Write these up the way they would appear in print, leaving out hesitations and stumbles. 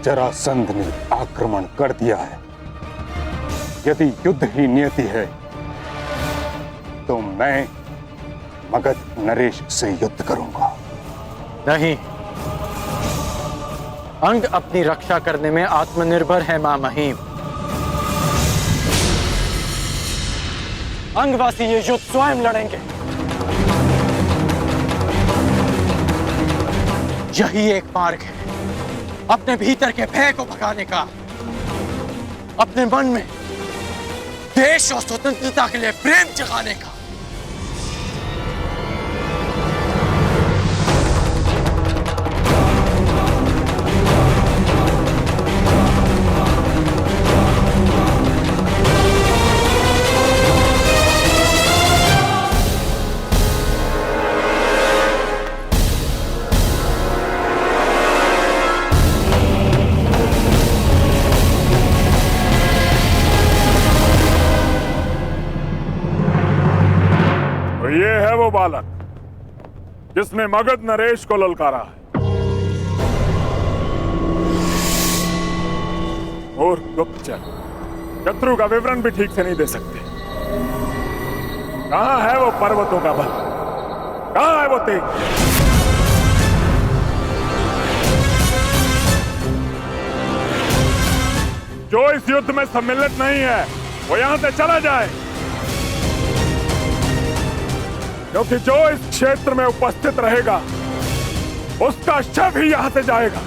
जरासंध ने आक्रमण कर दिया है। यदि युद्ध ही नियति है तो मैं मगध नरेश से युद्ध करूंगा। नहीं, अंग अपनी रक्षा करने में आत्मनिर्भर है मां महीम। अंगवासी ये युद्ध स्वयं लड़ेंगे। यही एक मार्ग है अपने भीतर के भय को भगाने का, अपने मन में देश और स्वतंत्रता के लिए प्रेम जगाने का। ये है वो बालक जिसने मगध नरेश को ललकारा है। और गुप्तचर शत्रु का विवरण भी ठीक से नहीं दे सकते। कहां है वो पर्वतों का बल? कहां है वो तेज? जो इस युद्ध में सम्मिलित नहीं है वो यहां से चला जाए, क्योंकि जो इस क्षेत्र में उपस्थित रहेगा उसका शव ही यहां से जाएगा।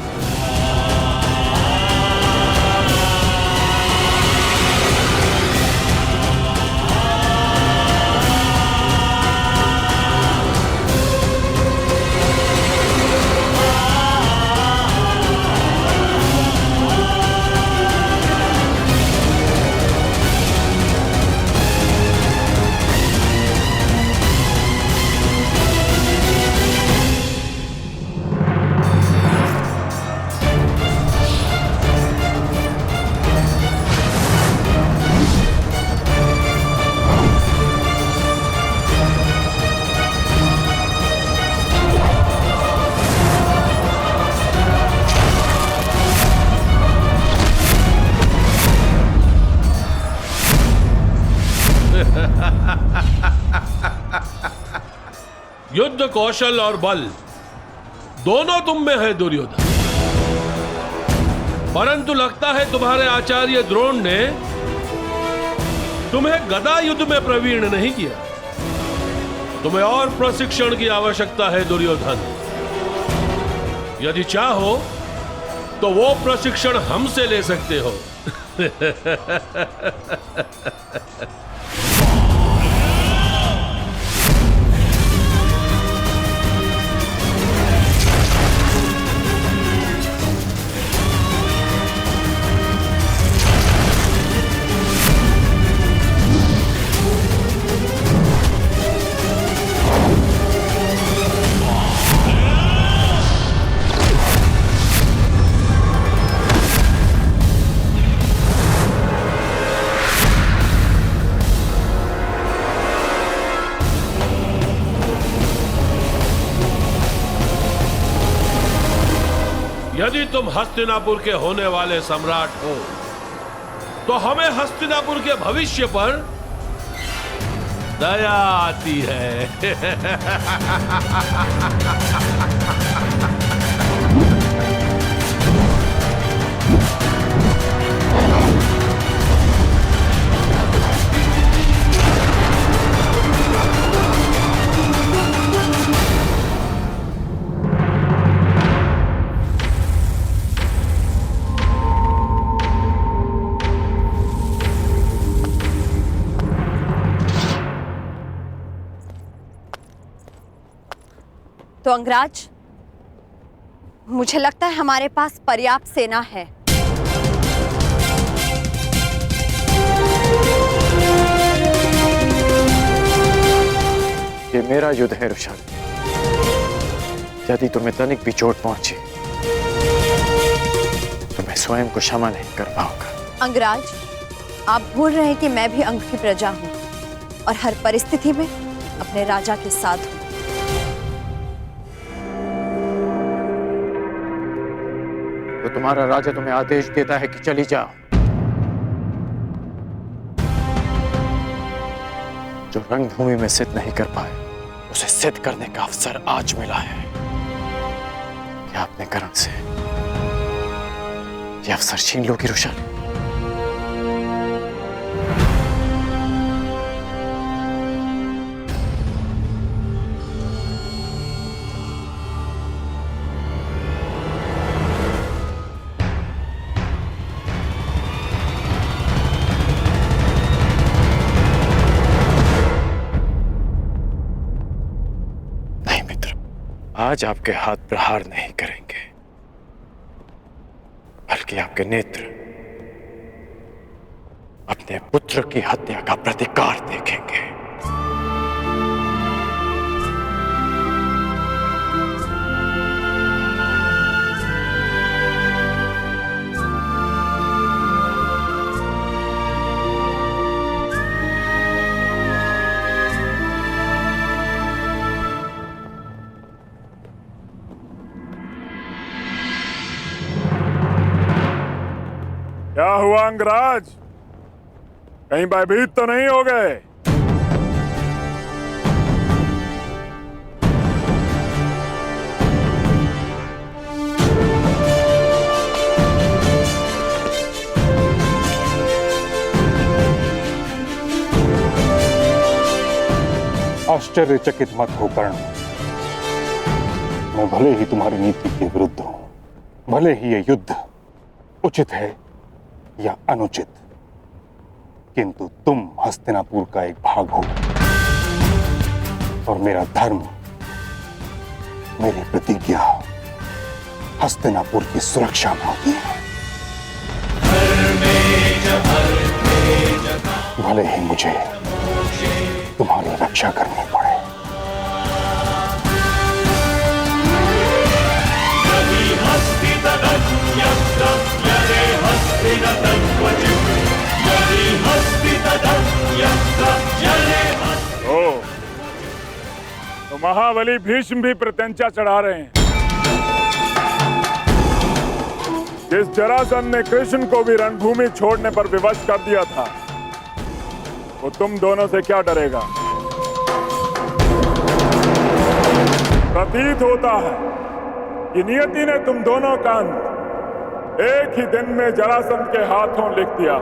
युद्ध कौशल और बल दोनों तुम में है दुर्योधन, परंतु लगता है तुम्हारे आचार्य द्रोण ने तुम्हें गदा युद्ध में प्रवीण नहीं किया। तुम्हें और प्रशिक्षण की आवश्यकता है दुर्योधन। यदि चाहो तो वो प्रशिक्षण हमसे ले सकते हो। यदि तुम हस्तिनापुर के होने वाले सम्राट हो तो हमें हस्तिनापुर के भविष्य पर दया आती है। तो अंगराज, मुझे लगता है हमारे पास पर्याप्त सेना है। ये मेरा युद्ध है रुशान। यदि तुम्हें तनिक भी चोट पहुंची तो मैं स्वयं को क्षमा नहीं कर पाऊंगा। अंगराज, आप भूल रहे हैं कि मैं भी अंग की प्रजा हूं और हर परिस्थिति में अपने राजा के साथ हूं। तो तुम्हारा राजा तुम्हें आदेश देता है कि चली जाओ। जो रणभूमि में सिद्ध नहीं कर पाए, उसे सिद्ध करने का अवसर आज मिला है। क्या अपने कर्म से यह अवसर छीन लोगी रुशाली? आज आपके हाथ प्रहार नहीं करेंगे, बल्कि आपके नेत्र अपने पुत्र की हत्या का प्रतिकार देखेंगे। क्या हुआ अंगराज, कहीं भयभीत तो नहीं हो गए? आश्चर्यचकित मत हो कर्ण। मैं भले ही तुम्हारी नीति के विरुद्ध हूं, भले ही यह युद्ध उचित है या अनुचित, किंतु तुम हस्तिनापुर का एक भाग हो और मेरा धर्म, मेरी प्रतिज्ञा हस्तिनापुर की सुरक्षा में होती है। भले ही मुझे तुम्हारी रक्षा करनी पड़े। तो महाबली भीष्म भी प्रत्यंचा चढ़ा रहे हैं। जिस जरासंध ने कृष्ण को भी रणभूमि छोड़ने पर विवश कर दिया था, वो तुम दोनों से क्या डरेगा? प्रतीत होता है कि नियति ने तुम दोनों का अंत एक ही दिन में जरासंध के हाथों लिख दिया।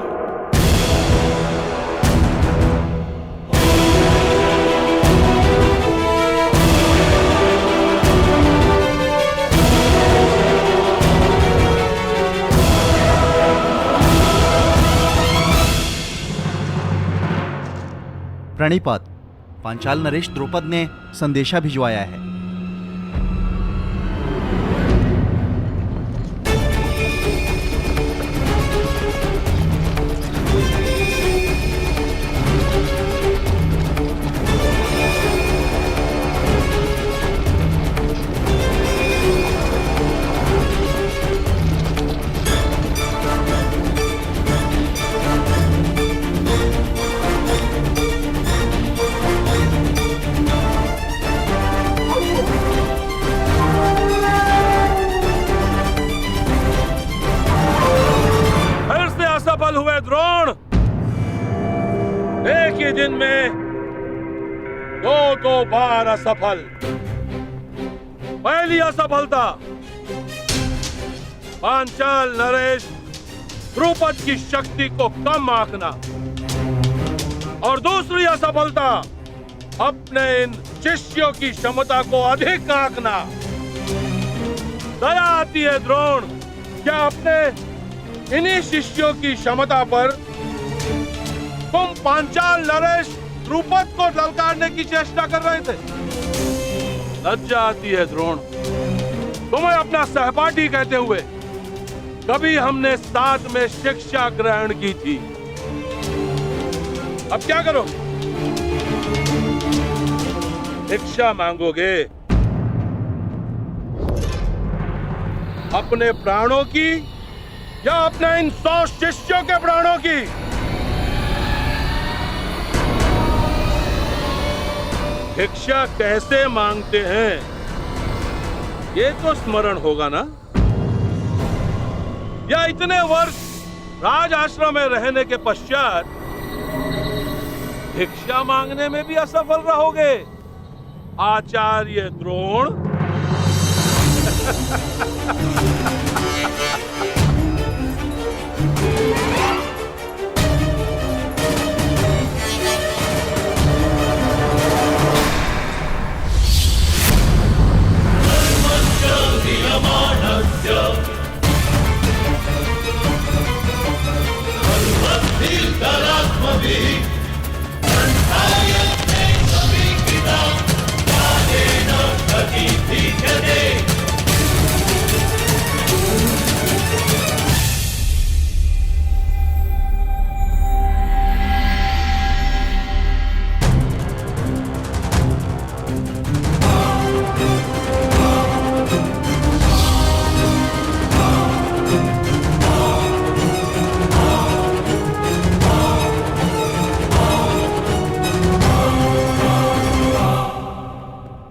प्रणिपात, पांचाल नरेश द्रौपद ने संदेशा भिजवाया है। हुए द्रोण, एक ही दिन में दो बार असफल। पहली असफलता पांचाल नरेश द्रुपद की शक्ति को कम आंकना, और दूसरी असफलता अपने इन शिष्यों की क्षमता को अधिक आंकना। दया आती है द्रोण, क्या अपने इन्हीं शिष्यों की क्षमता पर तुम पांचाल नरेश द्रुपद को ललकारने की चेष्टा कर रहे थे? लज्जा आती है द्रोण, तुम्हें अपना सहपाठी कहते हुए। कभी हमने साथ में शिक्षा ग्रहण की थी, अब क्या करो? भिक्षा मांगोगे? अपने प्राणों की या अपने इन 100 शिष्यों के प्राणों की? भिक्षा कैसे मांगते हैं ये तो स्मरण होगा ना? या इतने वर्ष राज आश्रम में रहने के पश्चात भिक्षा मांगने में भी असफल रहोगे आचार्य द्रोण?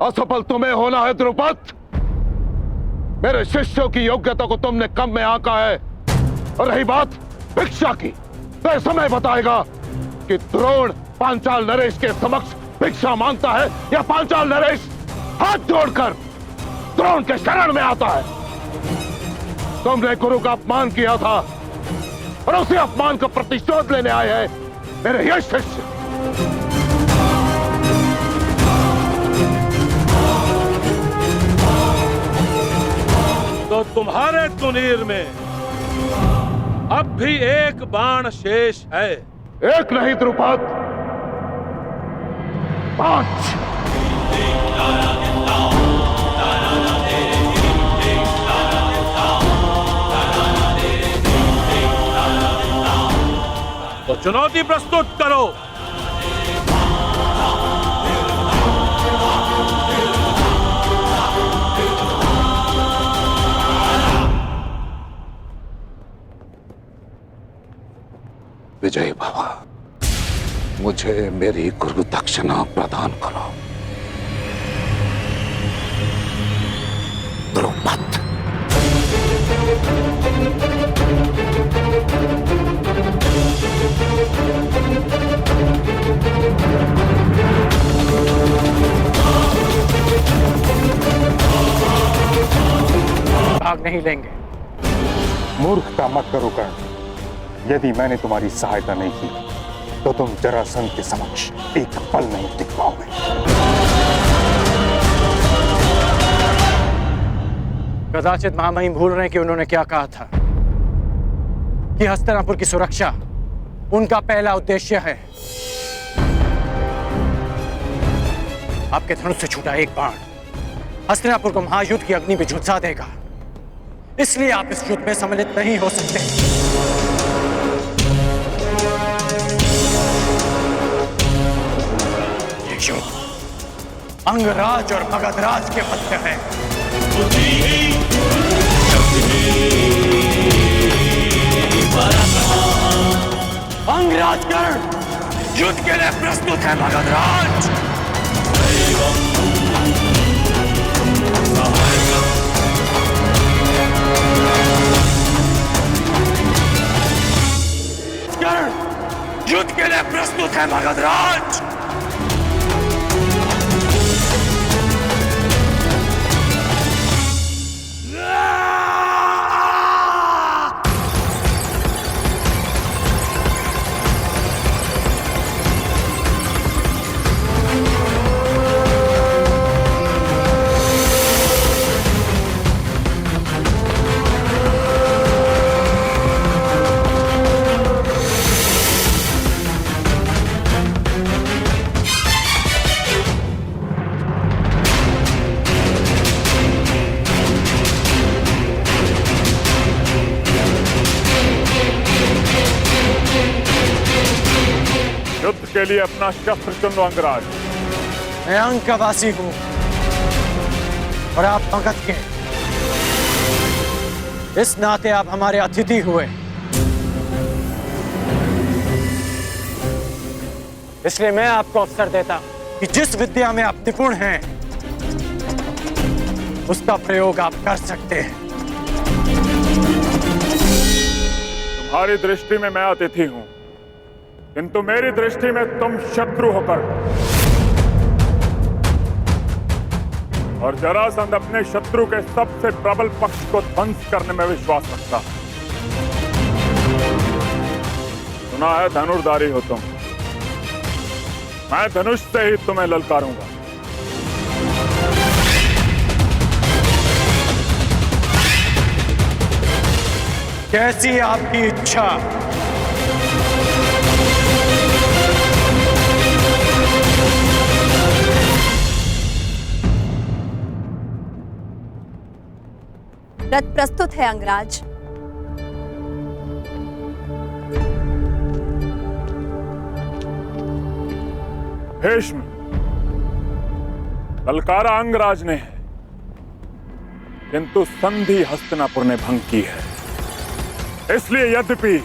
असफल तुम्हें होना है द्रुपद। मेरे शिष्यों की योग्यता को तुमने कम में आंका है। और रही बात भिक्षा की, तो समय बताएगा कि द्रोण पांचाल नरेश के समक्ष भिक्षा मांगता है या पांचाल नरेश हाथ जोड़कर द्रोण के शरण में आता है। तुमने गुरु का अपमान किया था और उसी अपमान का प्रतिशोध लेने आए हैं मेरे ये शिष्य। तो तुम्हारे तुनीर में अब भी एक बाण शेष है। एक नहीं द्रुपद, 5। तो चुनौती प्रस्तुत करो। विजय बाबा, मुझे मेरी गुरु दक्षिणा प्रदान करो। द्रुपद। भाग नहीं लेंगे। मूर्खता मत करो कर्ण। यदि मैंने तुम्हारी सहायता नहीं की तो तुम जरासंध के समक्ष एक पल नहीं टिक पाओगे। कदाचित महामहिम भूल रहे हैं कि उन्होंने क्या कहा था कि हस्तिनापुर की सुरक्षा उनका पहला उद्देश्य है। आपके धनुष से छूटा एक बाण हस्तिनापुर को महायुद्ध की अग्नि में झुलसा देगा। इसलिए आप इस युद्ध में सम्मिलित नहीं हो सकते। अंगराज और मगधराज के मध्य है। अंगराज कर्ण युद्ध के लिए प्रस्तुत है। मगधराज कर्ण युद्ध के लिए प्रस्तुत है। मगधराज के लिए अपना शस्त्र चुन लो अंगराज। मैं अंक का वासी हूं और आप मगध के। इस नाते आप हमारे अतिथि हुए, इसलिए मैं आपको अवसर देता कि जिस विद्या में आप निपुण हैं उसका प्रयोग आप कर सकते हैं। तुम्हारी दृष्टि में मैं अतिथि हूं, किंतु मेरी दृष्टि में तुम शत्रु होकर, और जरासंध अपने शत्रु के सबसे प्रबल पक्ष को ध्वंस करने में विश्वास रखता है। सुना है धनुर्धारी हो तुम, मैं धनुष से ही तुम्हें ललकारूंगा। कैसी आपकी इच्छा। रथ प्रस्तुत है अंगराज। भीष्म, ललकारा अंगराज ने है, किंतु संधि हस्तिनापुर ने भंग की है। इसलिए यद्यपि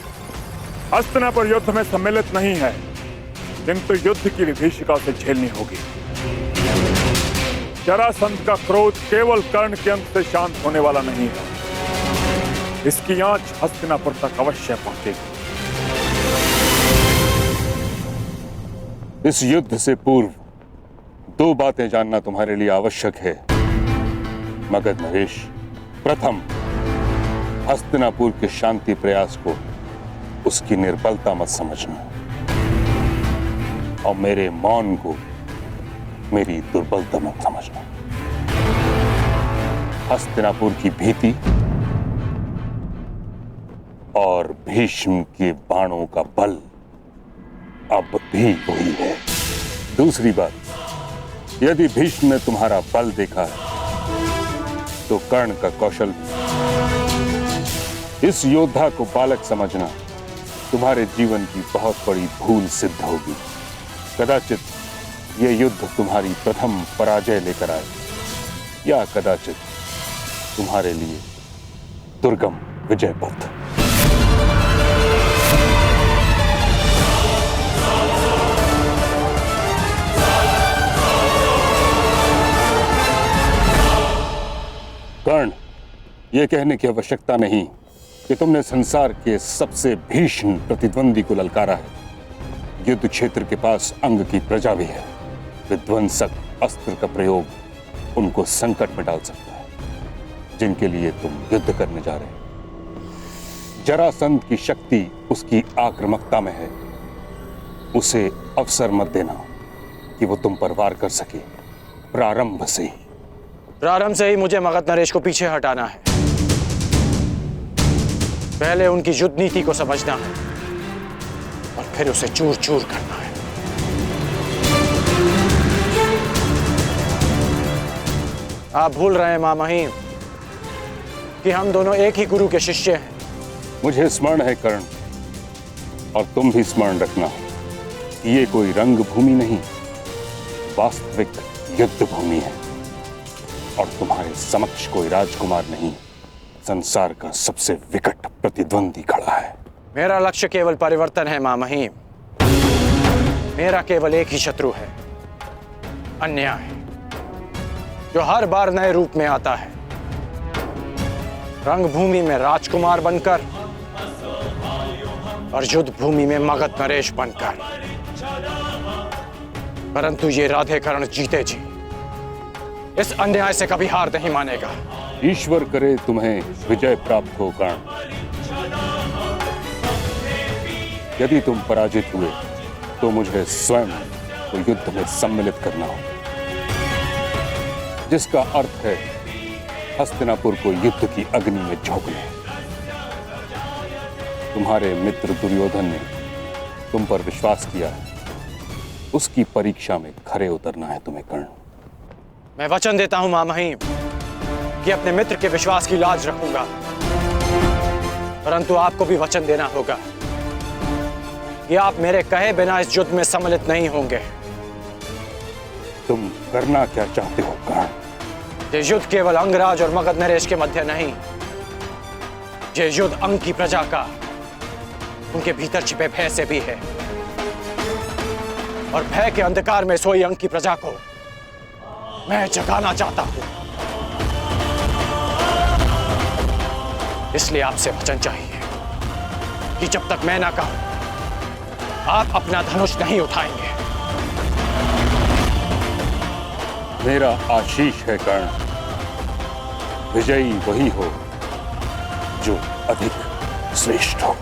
हस्तिनापुर युद्ध में सम्मिलित नहीं है, किंतु युद्ध की विभीषिका से झेलनी होगी। जरासंध का क्रोध केवल कर्ण के अंत से शांत होने वाला नहीं है, इसकी आंच हस्तिनापुर तक अवश्य पहुंचेगी। इस युद्ध से पूर्व दो बातें जानना तुम्हारे लिए आवश्यक है मगध नरेश। प्रथम, हस्तिनापुर के शांति प्रयास को उसकी निर्बलता मत समझना, और मेरे मौन को मेरी दुर्बलता मत समझना। हस्तिनापुर की भीति और भीष्म के बाणों का बल अब भी वही है। दूसरी बात, यदि भीष्म ने तुम्हारा बल देखा है तो कर्ण का कौशल। इस योद्धा को बालक समझना तुम्हारे जीवन की बहुत बड़ी भूल सिद्ध होगी। कदाचित यह युद्ध तुम्हारी प्रथम पराजय लेकर आए, या कदाचित तुम्हारे लिए दुर्गम विजय पथ। कर्ण, यह कहने की आवश्यकता नहीं कि तुमने संसार के सबसे भीषण प्रतिद्वंदी को ललकारा है। युद्ध क्षेत्र के पास अंग की प्रजा भी है। विध्वंसक अस्त्र का प्रयोग उनको संकट में डाल सकता है जिनके लिए तुम युद्ध करने जा रहे हो। जरासंध की शक्ति उसकी आक्रामकता में है। उसे अवसर मत देना कि वो तुम पर वार कर सके। प्रारंभ से ही मुझे मगध नरेश को पीछे हटाना है। पहले उनकी युद्ध नीति को समझना है और फिर उसे चूर चूर करना है। आप भूल रहे हैं मां महिम कि हम दोनों एक ही गुरु के शिष्य हैं। मुझे स्मरण है कर्ण, और तुम भी स्मरण रखना कि ये कोई रंग भूमि नहीं, वास्तविक युद्ध भूमि है। और तुम्हारे समक्ष कोई राजकुमार नहीं, संसार का सबसे विकट प्रतिद्वंदी खड़ा है। मेरा लक्ष्य केवल परिवर्तन है मां महिम। मेरा केवल एक ही शत्रु है, अन्याय, जो हर बार नए रूप में आता है। रंगभूमि में राजकुमार बनकर और युद्ध भूमि में मगध नरेश बनकर। परंतु ये राधेकरण जीते जी इस अन्याय से कभी हार नहीं मानेगा। ईश्वर करे तुम्हें विजय प्राप्त हो कर्ण। यदि तुम पराजित हुए तो मुझे स्वयं को युद्ध में सम्मिलित करना हो, जिसका अर्थ है हस्तिनापुर को युद्ध की अग्नि में झोंकना। तुम्हारे मित्र दुर्योधन ने तुम पर विश्वास किया है, उसकी परीक्षा में खरे उतरना है तुम्हें कर्ण। मैं वचन देता हूं मां महिम कि अपने मित्र के विश्वास की लाज रखूंगा, परंतु आपको भी वचन देना होगा कि आप मेरे कहे बिना इस युद्ध में सम्मिलित नहीं होंगे। तुम करना क्या चाहते हो कर्ण? ये युद्ध केवल अंगराज और मगध नरेश के मध्य नहीं, ये युद्ध अंग की प्रजा का, उनके भीतर छिपे भय से भी है। और भय के अंधकार में सोई अंग की प्रजा को मैं जगाना चाहता हूं। इसलिए आपसे वचन चाहिए कि जब तक मैं ना कहूं आप अपना धनुष नहीं उठाएंगे। मेरा आशीष है कर्ण, विजयी वही हो जो अधिक श्रेष्ठ हो।